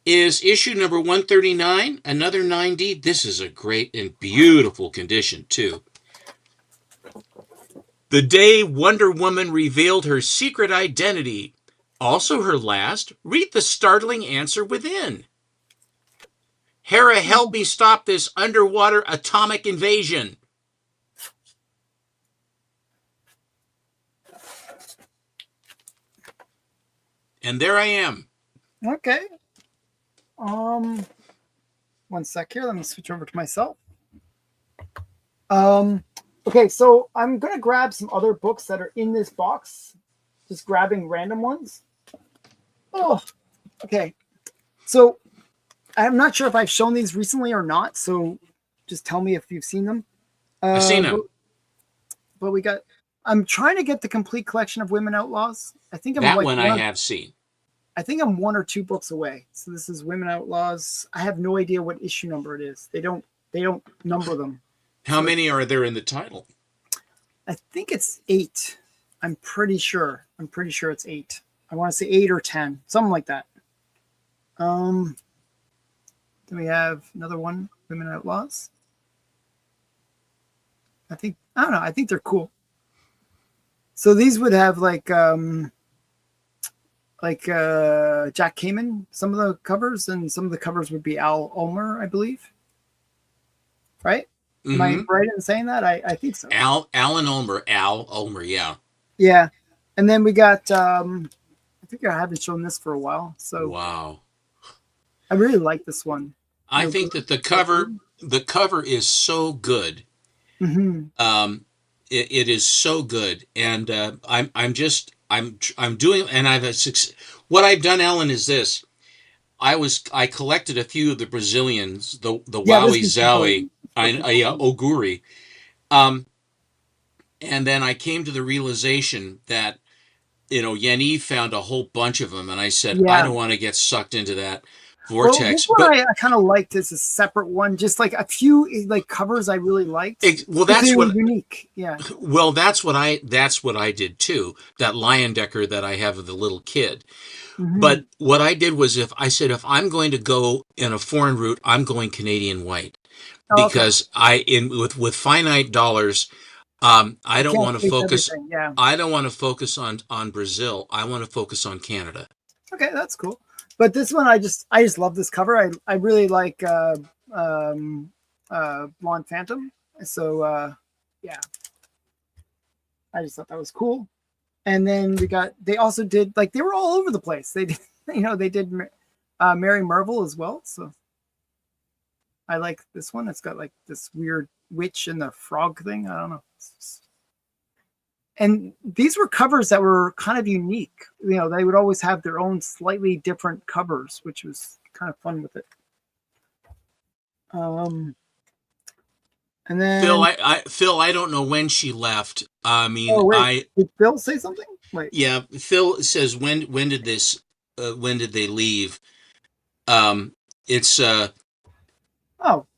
is issue number 139, another 9D. This is a great and beautiful condition, too. The day Wonder Woman revealed her secret identity, Also her last, read the startling answer within. Hera, help me stop this underwater atomic invasion. And there I am. Okay. One sec here. Let me switch over to myself. Okay, so I'm gonna grab some other books that are in this box. Just grabbing random ones. Oh, okay. So I'm not sure if I've shown these recently or not. So just tell me if you've seen them. I've seen them. But we got. I'm trying to get the complete collection of Women Outlaws. I think I'm That like one I have seen. I think I'm 1 or 2 books away. So this is Women Outlaws. I have no idea what issue number it is. They don't number them. How many are there in the title? I think it's 8. I'm pretty sure it's 8. I want to say 8 or 10, something like that. Then we have another one, Women Outlaws. I don't know. I think they're cool. So these would have like Jack Kamen, some of the covers, and some of the covers would be Al Ulmer, I believe. Right? Am I right in saying that? I think so. Al Ulmer, yeah. Yeah. And then we got I think I haven't shown this for a while. So wow. I really like this one. I think that the cover is so good. Mm-hmm. It is so good, and I'm doing, and what I've done, Ellen, is this. I collected a few of the Brazilians, the Wowie Zowie, Oguri, and then I came to the realization that Yaniv found a whole bunch of them, and I said I don't want to get sucked into that vortex. Well, this one I kind of liked as a separate one, just like a few like covers I really liked. Well, that's what unique. Yeah. Well, that's what I did too. That Leyendecker that I have of the little kid. Mm-hmm. But what I did was if I'm going to go in a foreign route, I'm going Canadian white because with finite dollars, I don't want to focus. Yeah. I don't want to focus on Brazil. I want to focus on Canada. Okay, that's cool. But this one, I just love this cover. I really like Blonde Phantom. So yeah, I just thought that was cool. And then they also did they were all over the place. They did, they did Mary Marvel as well. So I like this one. It's got like this weird witch and the frog thing. I don't know. And these were covers that were kind of unique. They would always have their own slightly different covers, which was kind of fun with it. And then Phil, I don't know when she left. I mean, did Phil say something? Wait. Yeah, Phil says when did they leave? It's oh,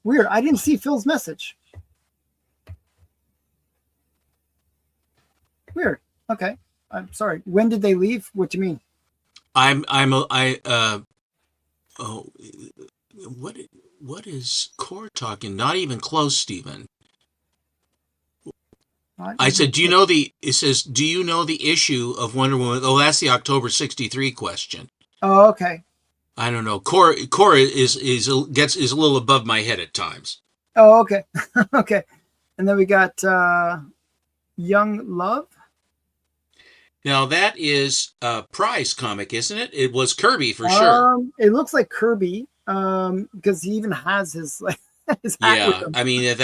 weird. I didn't see Phil's message. Weird. Okay. I'm sorry. When did they leave? What do you mean? What is Core talking? Not even close, Stephen. I said, do you know the issue of Wonder Woman? Oh, that's the October 63 question. Oh, okay. I don't know. Core is a little above my head at times. Oh, okay. Okay. And then we got Young Love. Now that is a Prize comic, isn't it? It was Kirby for sure. It looks like Kirby, because he even has his his hat with him. I mean you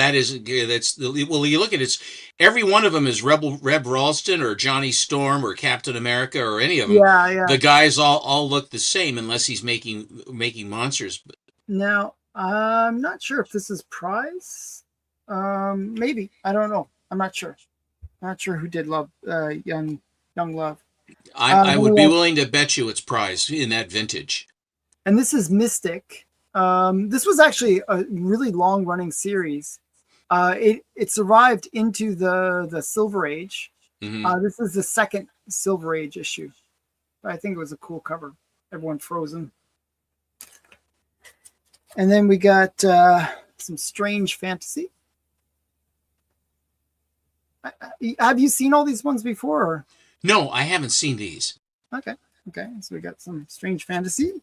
look at it, every one of them is Reb Ralston or Johnny Storm or Captain America or any of them. Yeah. The guys all look the same unless he's making monsters. Now I'm not sure if this is Prize. Maybe, I don't know. I'm not sure. Not sure who did Love Young Love. I would be willing to bet you it's Prize in that vintage. And this is Mystic. This was actually a really long running series. It survived into the Silver Age. Mm-hmm. This is the second Silver Age issue. I think it was a cool cover. Everyone frozen. And then we got some Strange Fantasy. Have you seen all these ones before? Or? No, I haven't seen these. Okay. Okay, so we got some strange fantasy.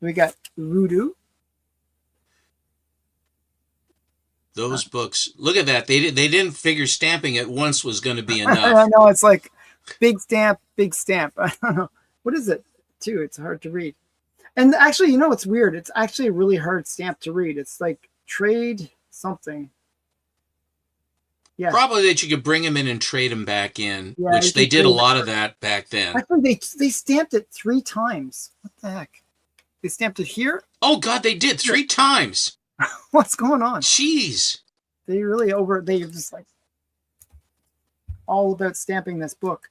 We got voodoo. Those books. Look at that. They didn't figure stamping it once was going to be I enough. know it's like big stamp, big stamp. I don't know. What is it, too? It's hard to read. And actually, you know what's weird? It's actually a really hard stamp to read. It's like trade something. Yeah. Probably that you could bring them in and trade them back in, Yeah, which you they could did a trade lot it. of that back then. Actually, they stamped it 3 times. What the heck? They stamped it here? Oh, God, they did 3 times. What's going on? Jeez. They just like all about stamping this book.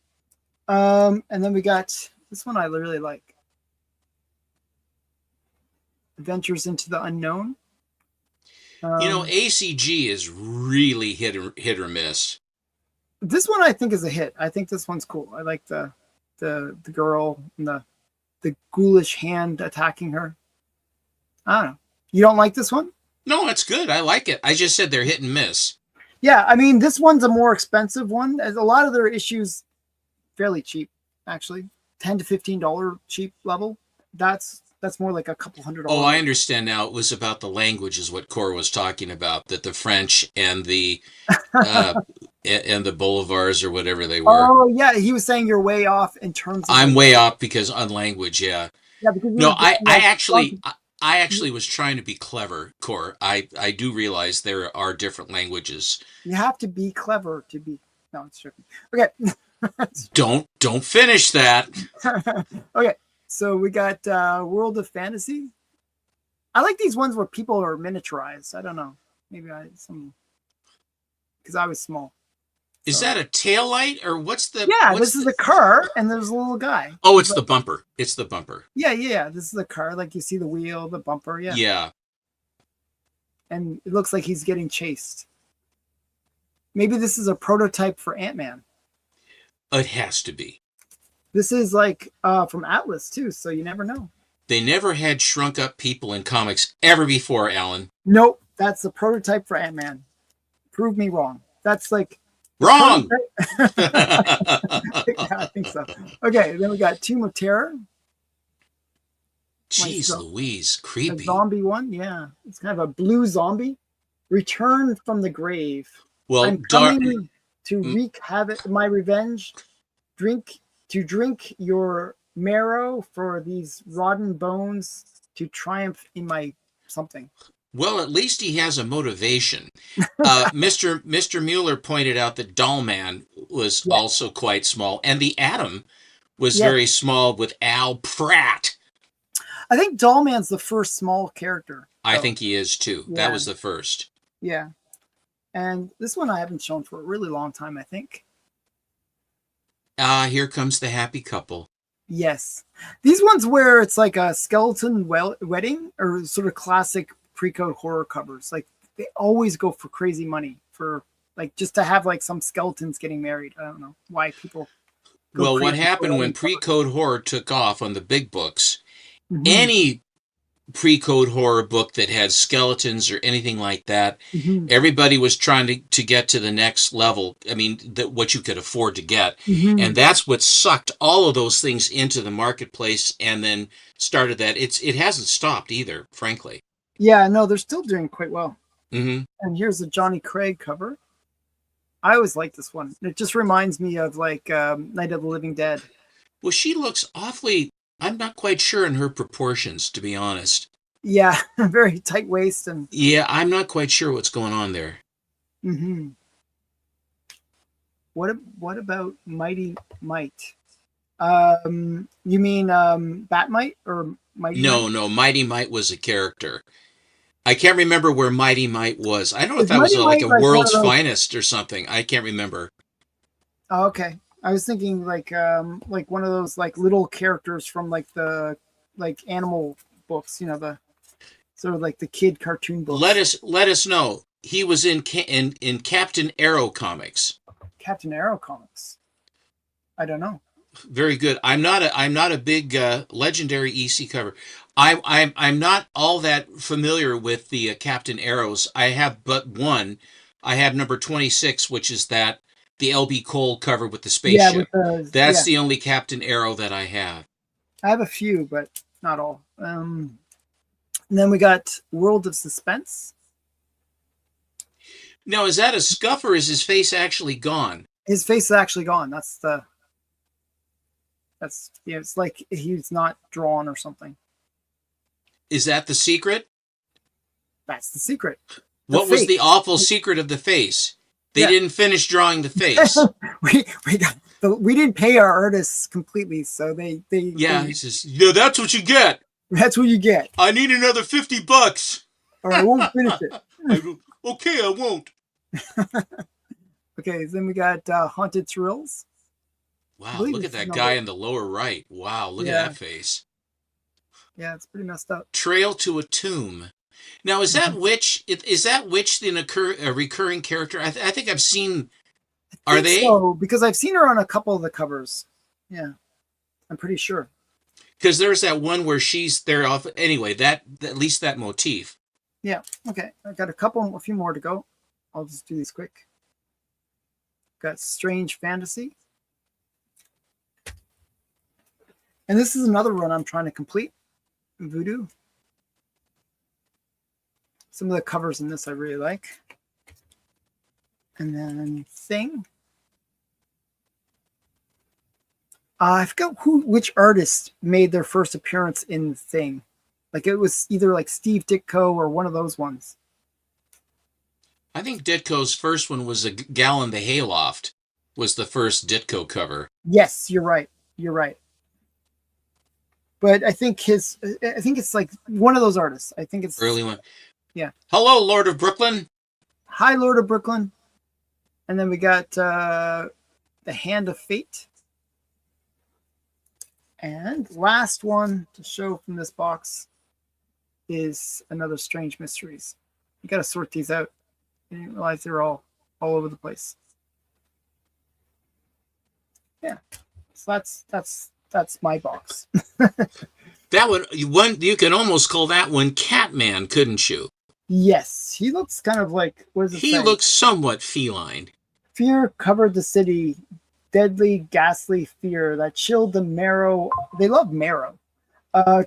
And then we got this one I really like. Adventures into the Unknown. ACG is really hit or miss. This one I think is a hit. I think this one's cool. I like the girl and the ghoulish hand attacking her. I don't know. You don't like this one? No, it's good. I like it. I just said they're hit and miss. Yeah, I mean, this one's a more expensive one. As a lot of their issues, fairly cheap, actually, $10 to $15 cheap level. That's more like a couple $100. Oh, I understand now. It was about the language, is what Cor was talking about. That the French and the and the Bolivars or whatever they were. Oh yeah, he was saying you're way off in terms of. I'm way off because on language, yeah. Yeah, because No, I actually was trying to be clever, Cor. I do realize there are different languages. You have to be clever to be. No, it's tricky. Okay. Don't finish that. Okay, so we got World of Fantasy. I like these ones where people are miniaturized. I don't know. Maybe because I was small. Is that a tail light or what's the? Yeah, what's this is the car, and there's a little guy. Oh, it's the bumper. It's the bumper. Yeah. This is the car. Like you see the wheel, the bumper. Yeah. Yeah. And it looks like he's getting chased. Maybe this is a prototype for Ant-Man. It has to be. This is like from Atlas too, so you never know. They never had shrunk up people in comics ever before, Alan. Nope, that's a prototype for Ant-Man. Prove me wrong. That's like wrong. Yeah, I think so. Okay, then we got Tomb of Terror. Jeez Louise, creepy. A zombie one, yeah. It's kind of a blue zombie. Return from the grave. Well, I'm coming to wreak havoc, my revenge. Drink your marrow for these rotten bones to triumph in my something. Well, at least he has a motivation. Mr. Mueller pointed out that Dollman was also quite small, and the Atom was very small with Al Pratt. I think Dollman's the first small character. I think he is too. Yeah. That was the first. Yeah. And this one I haven't shown for a really long time, I think. Here comes the happy couple. Yes. These ones where it's like a skeleton wedding or sort of classic pre-code horror covers. Like they always go for crazy money for like just to have like some skeletons getting married. I don't know why people go Well, what crazy happened for when covers. pre-code horror took off on the big books, Mhm. any pre-code horror book that had skeletons or anything like that, Mhm. everybody was trying to get to the next level. I mean, what you could afford to get. Mhm. And that's what sucked all of those things into the marketplace and then started that. It hasn't stopped either, frankly. Yeah, no, they're still doing quite well. Mm-hmm. And here's a Johnny Craig cover. I always like this one. It just reminds me of like Night of the Living Dead. Well, she looks awfully, I'm not quite sure in her proportions, to be honest. Yeah, very tight waist and. Yeah, I'm not quite sure what's going on there. Mm-hmm. What about Mighty Might? You mean Batmite or Mighty? No, Mighty Might was a character. I can't remember where Mighty Might was. I don't know if that was Mighty like Might a like World's one of those- Finest or something. I can't remember. Oh, okay. I was thinking like one of those like little characters from like the like animal books, you know, the sort of like the kid cartoon books. Let us know. He was in Captain Arrow comics. Captain Arrow comics. I don't know. Very good. I'm not a big legendary EC cover. I'm not all that familiar with the Captain Arrows. I have but one. I have number 26, which is the LB Cole cover with the spaceship. Yeah, That's the only Captain Arrow that I have. I have a few, but not all. And then we got World of Suspense. Now, is that a scuff or is his face actually gone? His face is actually gone. It's like he's not drawn or something. Is that the secret? That's the secret. What was the awful secret of the face? They didn't finish drawing the face. we didn't pay our artists completely, so he says, yeah, that's what you get. That's what you get. I need another $50. Or I won't finish it. I go, okay, I won't. Okay, then we got Haunted Thrills. Wow, look at that guy in the lower right. Wow, look at that face. Yeah, it's pretty messed up. Trail to a Tomb. Now, is that Witch? Is that Witch a recurring character? I think I've seen. Are they? So, because I've seen her on a couple of the covers. Yeah, I'm pretty sure. Because there's that one where she's there off. Anyway, that at least that motif. Yeah. Okay, I got a few more to go. I'll just do these quick. Got Strange Fantasy. And this is another run I'm trying to complete. Voodoo. Some of the covers in this I really like. And then Thing. I forgot which artist made their first appearance in Thing. Like it was either like Steve Ditko or one of those ones. I think Ditko's first one was a Gal in the Hayloft. Was the first Ditko cover. Yes, you're right. You're right. But I think it's like one of those artists. I think it's early one. Yeah. Hello, Lord of Brooklyn. Hi, Lord of Brooklyn. And then we got The Hand of Fate. And last one to show from this box is another Strange Mysteries. You got to sort these out. You didn't realize they're all over the place. Yeah. So that's my box. That one you could almost call that one Catman, couldn't you? Yes, he looks kind of like, what does it say? He looks somewhat feline. Fear covered the city, deadly, ghastly fear that chilled the marrow. They love marrow.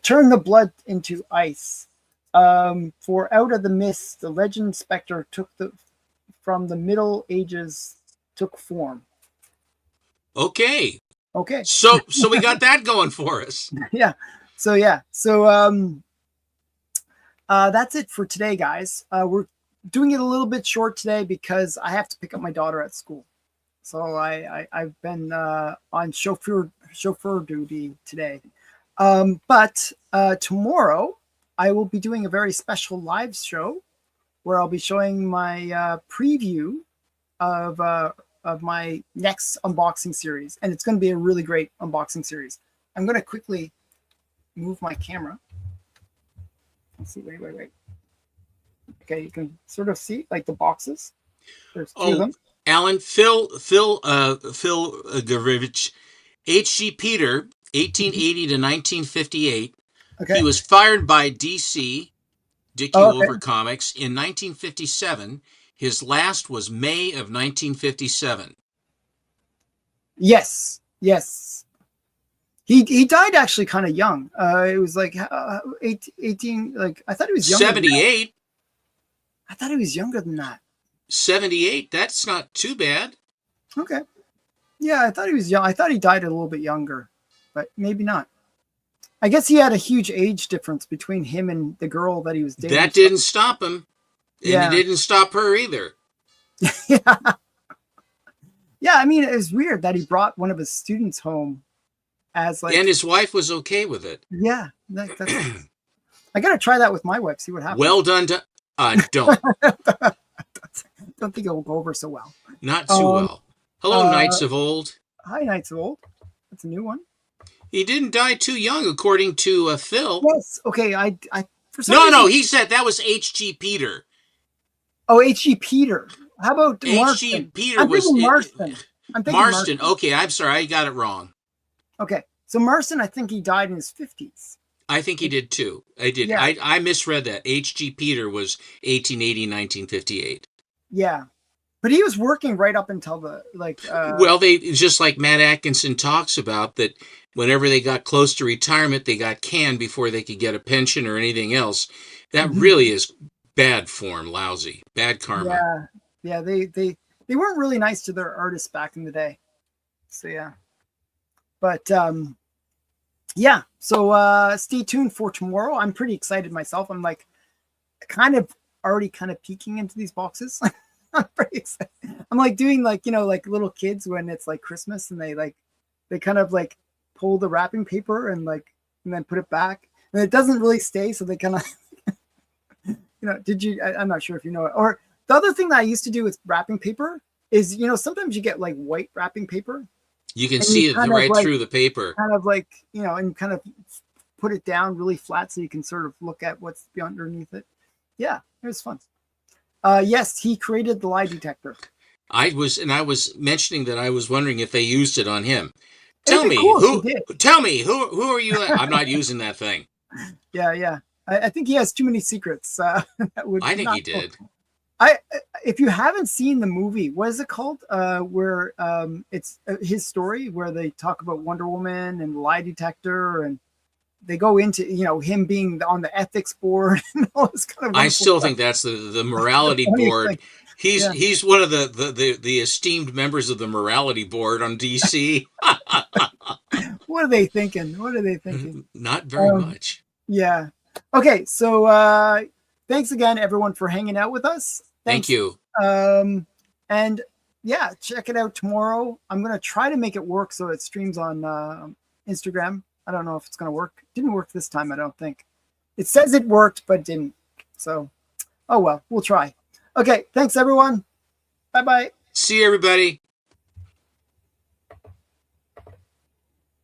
Turned the blood into ice. For out of the mist, the legend specter from the Middle Ages took form. Okay. Okay. So we got that going for us. Yeah. So that's it for today, guys. We're doing it a little bit short today because I have to pick up my daughter at school. So I've been on chauffeur duty today. But tomorrow I will be doing a very special live show where I'll be showing my preview of my next unboxing series, and it's going to be a really great unboxing series. I'm going to quickly move my camera. Let's see. Wait. Okay, you can sort of see like the boxes. There's two of them. Alan, Phil Gavrovich, H.G. Peter, 1880 to 1958. Okay. He was fired by DC, Dickey Wolver Comics, in 1957. His last was May of 1957. Yes. He died actually kind of young. It was like 18. Like I thought he was younger. 78. I thought he was younger than that. 78. That's not too bad. Okay. Yeah, I thought he was young. I thought he died a little bit younger, but maybe not. I guess he had a huge age difference between him and the girl that he was dating. That didn't stop him. And it didn't stop her either. Yeah, I mean, it was weird that he brought one of his students home as like... And his wife was okay with it. Yeah. That's, I got to try that with my wife, see what happens. Well done to... don't. Don't think it will go over so well. Not too well. Hello, Knights of Old. Hi, Knights of Old. That's a new one. He didn't die too young, according to Phil. Yes. Okay. For some reason... He said that was H.G. Peter. Oh, H.G. Peter. How about H.G. Peter was Marston. I'm thinking Marston. Okay, I'm sorry, I got it wrong. Okay, so Marston, I think he died in his 50s. I think he did too. I did. Yeah. I misread that. H.G. Peter was 1880, 1958. Yeah. But he was working right up until the Well, they just like Matt Atkinson talks about that whenever they got close to retirement, they got canned before they could get a pension or anything else. That Mhm. really is bad form, lousy, bad karma. yeah, they weren't really nice to their artists back in the day. So yeah. But yeah, so stay tuned for tomorrow. I'm pretty excited myself. I'm like kind of already kind of peeking into these boxes. I'm pretty excited. I'm like doing like, you know, like little kids when it's like Christmas and they kind of like pull the wrapping paper and then put it back. And it doesn't really stay, so they kind of you know, I'm not sure if you know it. Or the other thing that I used to do with wrapping paper is, you know, sometimes you get like white wrapping paper You can and you see it right through the paper. kind of like, you know, and kind of put it down really flat so you can sort of look at what's underneath it. Yeah, it was fun. Yes, he created the lie detector. I was mentioning that I was wondering if they used it on him. It'd Tell be me cool if he did. who are you? I'm not using that thing. Yeah. I think he has too many secrets. That would I think not he did. if you haven't seen the movie, what is it called? Where it's his story where they talk about Wonder Woman and the lie detector, and they go into, you know, him being on the ethics board and all this kind of. I still stuff. think that's the morality The funniest board. thing. He's Yeah. he's one of the esteemed members of the morality board on DC. What are they thinking? What are they thinking? Not very much. Yeah. Okay. So thanks again, everyone, for hanging out with us. Thank Thanks. you. And yeah, check it out tomorrow. I'm gonna try to make it work so it streams on Instagram. I don't know if it's gonna work. Didn't work this time, I don't think. It says it worked, but didn't. So, oh well, we'll try. Okay. Thanks, everyone. Bye bye. See you, everybody.